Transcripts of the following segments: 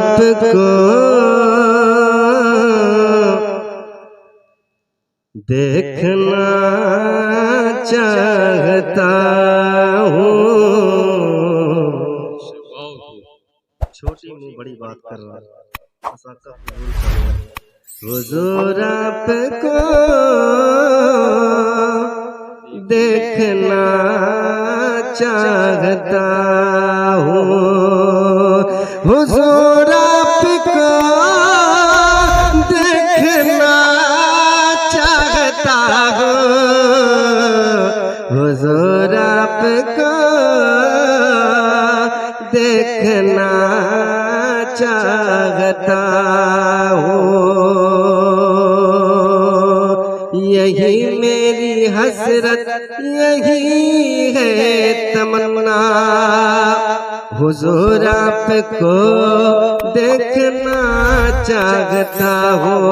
आपको देखना चाहता हूँ। छोटी मुँह बड़ी बात कर रहा है। हुजूर आपको देखना चाहता हूँ। हुजूर आपको देखना चाहता हूँ। हुजूर आपको देखना चाहता हूँ। यही मेरी हसरत, यही है तमन्ना। हुजूर आपको देखना चाहता हूँ।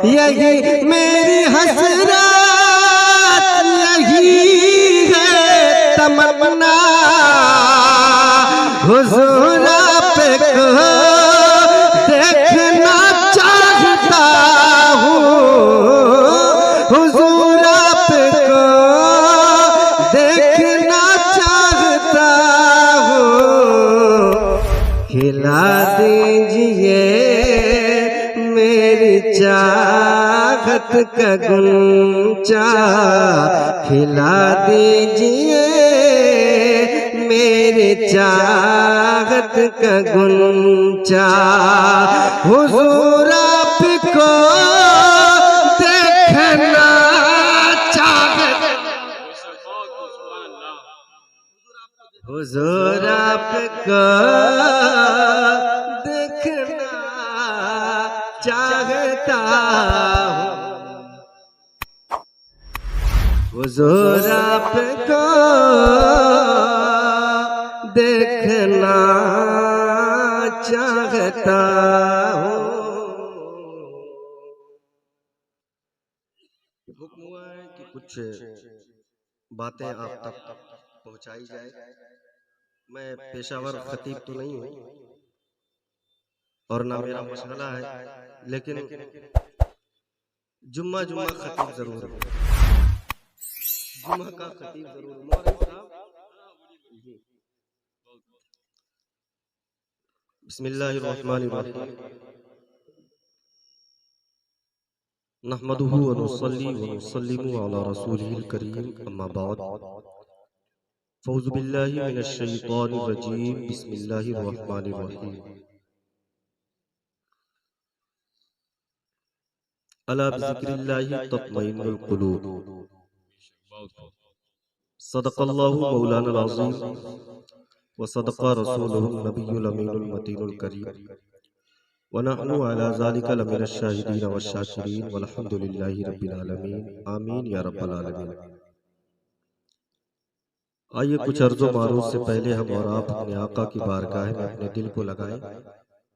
यही मेरी हसरत, यही है तमन्ना। हुजूर आपको देखना चाहता हूँ। हुजूर आपको देखना चाहता हूँ। खिला दीजिए मेरी चाहत का गुंचा। खिला दीजिए मेरी चाहत का गुंचा। हुजूर आपको देखना चाहता। हुजूर आपको देखना चाहता हूँ। हुजूर आपको देखना चाहता हूँ। हुक्म हुआ है कि कुछ बातें आप तक पहुंचाई जाए। मैं पेशावर खतीब तो नहीं हूँ और ना मेरा मशगला है, लेकिन जुम्मा जुम्मा खतीब जरूर हूँ। जुम्मा का खतीब जरूर हूँ। मौलवी साहब जी। बिस्मिल्लाहिर्रहमानिर्रहीम। नहमदुहु व नुसल्ली व नुसल्लिमु अला रसूलिहिल करीम, अम्मा बाद। फ़ौज़ु बिल्लाहि मिनश शैतानिर रजीम। बिस्मिल्लाहिर्रहमानिर्रहीम। अला बिज़िक्रिल्लाहि तत्मइन्नुल क़ुलूब। सदक़ल्लाहु मौलाना अज़ीम व सदक़ा रसूलुहुन नबियुल अमीनुल मतीनुल करीम व नहनु अला ज़ालिका लमिनश शाहिदीन व शाकिरीन वल्हम्दुलिल्लाहि रब्बिल आलमीन। आमीन या रब्बल आलमीन। आइए कुछ अर्ज़ो मारूज़ से पहले हम और आप अपने आका की बारगाह में अपने दिल को लगाएं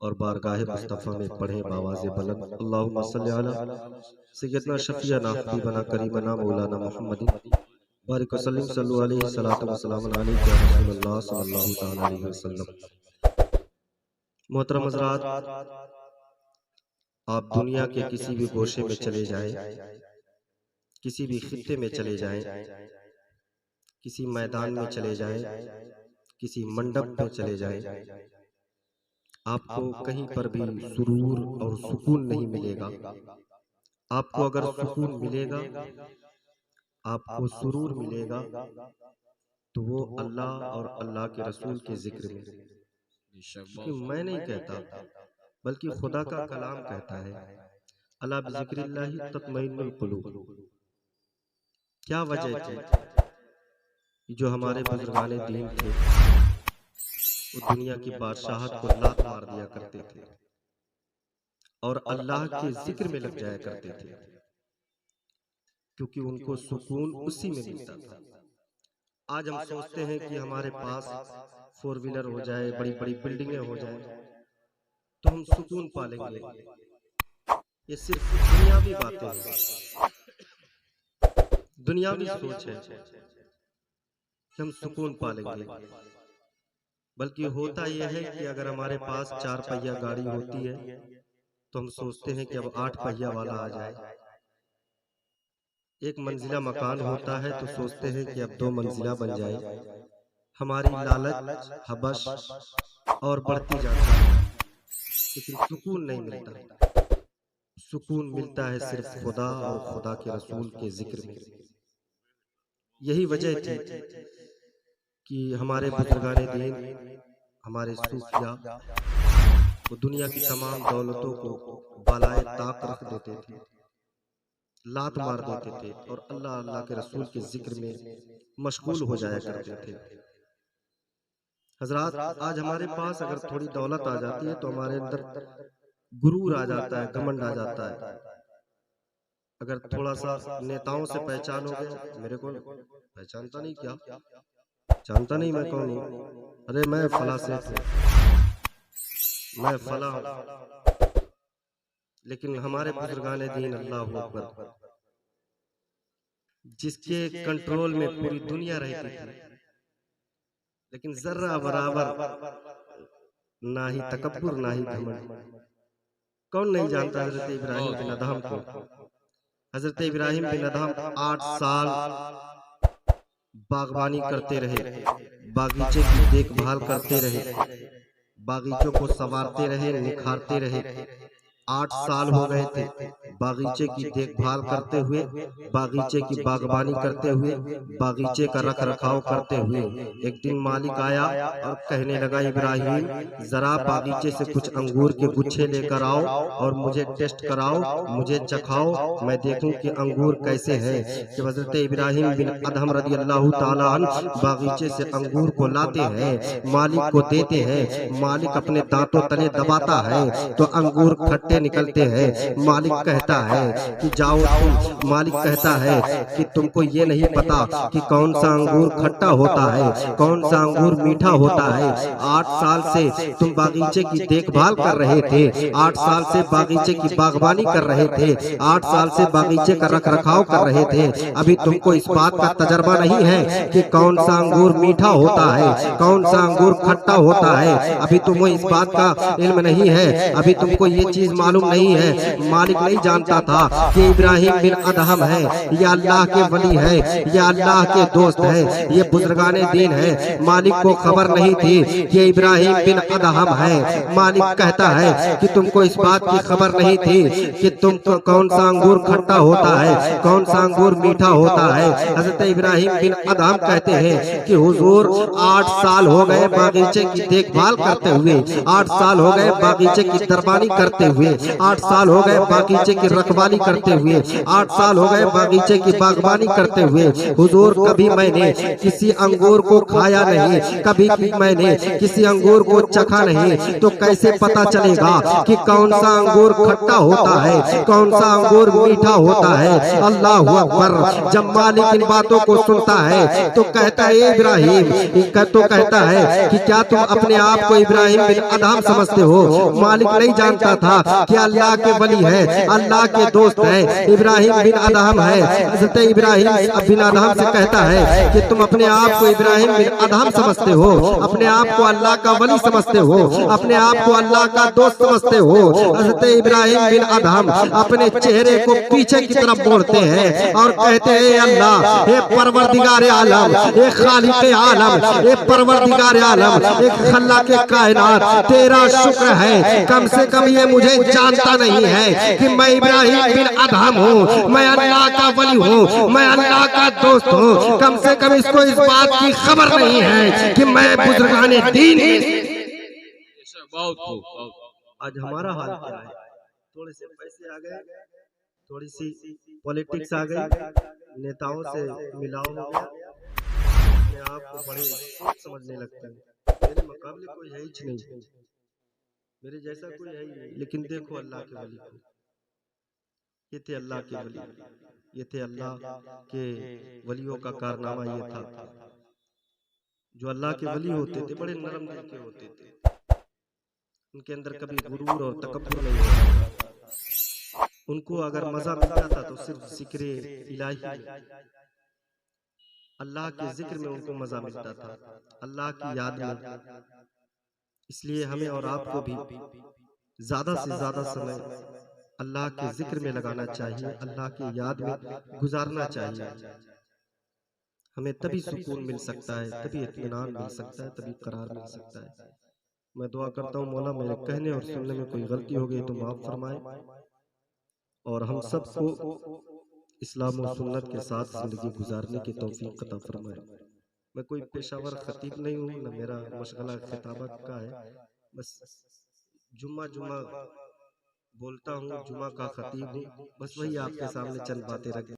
और बारगाह मुस्तफ़ा में पढ़ें बावाज़े बुलंद, अल्लाहुम्मा सल्ली अला सय्यदना शफ़ीअना हबीबना करीमना मौलाना मुहम्मदिन बारिक वसल्लिम सल्लल्लाहु अलैहि सलातो व सलामुन अलैका या रसूलल्लाह सल्लल्लाहु तआला अलैहि वसल्लम। मोहतरम हज़रात, आप दुनिया के किसी भी गोशे में चले जाएं, किसी भी खित्ते में चले जाएं, किसी मैदान में चले जाएं, किसी मंडप में चले जाएं, आपको कहीं पर भी सुरूर और सुकून नहीं मिलेगा। आपको अगर सुकून मिलेगा, आपको सुरूर मिलेगा, तो वो अल्लाह और अल्लाह के रसूल के जिक्र में। क्योंकि मैं नहीं कहता, बल्कि खुदा का कलाम कहता है, अला बिज़िक्रिल्लाहि तत्मइन्नुल क़ुलूब। क्या वजह थी जो हमारे बुजुर्गाने दीन थे वो दुनिया की बादशाहत को लात मार दिया करते थे और अल्लाह के जिक्र में लग जाया करते थे, क्योंकि उनको सुकून उसी में मिलता था। आज हम सोचते हैं कि हमारे पास 4 व्हीलर हो जाए, बड़ी बड़ी बिल्डिंगें हो जाए, तो हम सुकून पालेंगे। ये सिर्फ दुनियावी बातें हैं, दुनियावी सोच है कि हम सुकून पालेंगे। बल्कि होता यह है कि अगर हमारे पास 4 पहिया गाड़ी होती है तो हम सोचते हैं कि अब 8 पहिया वाला आ जाए। एक मंजिला मकान होता है तो सोचते हैं कि अब 2 मंजिला बन जाए। हमारी लालच, हवस और बढ़ती जाती है, लेकिन सुकून नहीं मिलता। सुकून मिलता है सिर्फ खुदा और खुदा के रसूल के जिक्र में। यही वजह थी कि हमारे बुजुर्गाने दीन, हमारे सूफिया, वो दुनिया की तमाम दौलतों को बालाए ताक रख देते थे, लात मार देते थे और अल्लाह अल्लाह के रसूल के जिक्र में मशगूल हो जाया करते थे। हजरात, आज हमारे पास अगर थोड़ी दौलत आ जाती है तो हमारे अंदर गुरूर आ जाता है, घमंड आ जाता है। अगर थोड़ा सा नेताओं से पहचान हो गया, मेरे को पहचानता नहीं, क्या जानता नहीं मैं कौन हूँ, अरे मैं फला सेठ हूँ, मैं फला हूँ। लेकिन हमारे बुजुर्गाने दीन, अल्लाहू अकबर, जिसके कंट्रोल में पूरी दुनिया रहती थी, लेकिन जर्रा बराबर ना ही तकब्बुर ना ही घमंड। कौन नहीं जानता हजरत इब्राहिम बिन अदहम को। हजरत इब्राहिम बिन अदहम 8 साल बागवानी करते रहे, बागीचे की देखभाल करते रहे, बागीचों को संवारते रहे, निखारते रहे। 8 साल हो गए थे बागीचे की देखभाल करते हुए, बागीचे की बागवानी करते हुए, बागीचे का रख रखाव करते हुए। एक दिन मालिक आया और कहने लगा, इब्राहिम जरा बागीचे से कुछ अंगूर के गुच्छे लेकर आओ और मुझे टेस्ट कराओ, मुझे चखाओ, मैं देखूं कि अंगूर कैसे हैं। कि हजरत इब्राहिम बिन अदहम रज़ी अल्लाह ताला अन्हु बागीचे से अंगूर को लाते हैं, मालिक को देते हैं। मालिक अपने दांतों तले दबाता है तो अंगूर खट्टे निकलते हैं। मालिक कहता है कि जाओ तुम, मालिक कहता है कि तुमको ये नहीं पता कि कौन सा अंगूर खट्टा होता है, कौन सा अंगूर मीठा होता है। 8 साल से तुम बागीचे की देखभाल कर रहे थे, 8 साल से बागीचे की बागवानी कर रहे थे, 8 साल से बागीचे का रख रखाव कर रहे थे। अभी तुमको इस बात का तजर्बा नहीं है कि कौन सा अंगूर मीठा होता है, कौन सा अंगूर खट्टा होता है। अभी तुमको इस बात का इल्म नहीं है, अभी तुमको ये चीज मालूम नहीं है। मालिक नहीं जानता था कि इब्राहिम बिन अदहम है, या अल्लाह के वली है, या अल्लाह के दोस्त है, ये बुजुर्गाने दीन है। मालिक को खबर नहीं थी कि इब्राहिम बिन अदहम है। मालिक कहता है कि तुमको इस बात की खबर नहीं थी कि तुमको कौन सा अंगूर खट्टा होता है, कौन सा अंगूर मीठा होता है। हजरत इब्राहिम बिन अदहम कहते हैं कि हुजूर 8 साल हो गए बागीचे की देखभाल करते हुए, 8 साल हो गए बागीचे की दरबानी करते हुए, 8 साल हो गए बागीचे की रखवाली करते हुए, 8 साल हो गए बागीचे की बागवानी करते हुए। हुजूर कभी मैंने किसी अंगूर को खाया नहीं, कभी मैंने किसी अंगूर को चखा नहीं, तो कैसे पता चलेगा कि कौन सा अंगूर खट्टा होता है, कौन सा अंगूर मीठा होता है। अल्लाह अकबर। जब मालिक इन बातों को सुनता है तो कहता है इब्राहिम, तो कहता है कि क्या तुम अपने आप को इब्राहिम बिन अदहम समझते हो। मालिक नहीं जानता था कि अल्लाह के वली है, अल्लाह के दोस्त है, इब्राहिम बिन अदहम है। हज़रत इब्राहिम बिन अदहम से कहता है कि तुम अपने आप को इब्राहिम बिन अदहम समझते हो, अपने आप को अल्लाह का वली समझते हो, अपने आप को अल्लाह का दोस्त समझते हो। हज़रत इब्राहिम बिन अदहम अपने चेहरे को पीछे की तरफ मोड़ते हैं और कहते हैं, अल्लाह, हे परवरदिगार आलम, हे खालिक आलम, हे परवरदिगार आलम, हे खल्लाक कायनात, तेरा शुक्र है कम से कम ये मुझे जानता नहीं है कि मैं इब्राहिम बिन अदहम हूँ, मैं अल्लाह का वली हूँ, मैं अल्लाह का दोस्त हूँ। कम से कम इसको इस बात की खबर नहीं है कि मैं बुजुर्गाने दीन। आज हमारा हाल क्या है? थोड़े से पैसे आ गए, थोड़ी सी पॉलिटिक्स आ गई, नेताओं से मिलाव हो गया, अपने आप को बड़े समझने लगते हैं। मेरे मुकाबले कोई है ही नहीं, मेरे जैसा कोई है ही नहीं। लेकिन देखो अल्लाह के वली को, ये थे अल्लाह के वली, ये थे अल्लाह के वलियों का कारनामा ये था। जो अल्लाह के वली होते थे बड़े नरम दिल के होते थे, उनके अंदर कभी गुरूर और तकब्बुर नहीं होता। उनको अगर मजा मिलता था तो सिर्फ जिक्र इलाही। अल्लाह के ज़िक्र में उनको मज़ा मिलता था, अल्लाह की याद में। इसलिए हमें और आपको भी ज़्यादा से ज़्यादा समय अल्लाह के ज़िक्र में लगाना चाहिए, अल्लाह की याद में गुज़ारना चाहिए। हमें तभी सुकून मिल सकता है, तभी इत्मीनान मिल सकता है, तभी करार मिल सकता है। मैं दुआ करता हूँ मौला मेरे कहने और सुनने में कोई गलती हो गई तो माफ़ फरमाए और हम सबको इस्लाम और सुन्नत के साथ ज़िंदगी गुज़ारने की तौफ़ीक़ अता फरमाए। मैं कोई पेशावर ख़तीब नहीं हूँ, न मेरा मशग़ला ख़िताबत का है। बस जुम्मा-जुम्मा बोलता हूँ, जुमा का ख़तीब हूँ। बस वही आपके सामने चंद बातें रख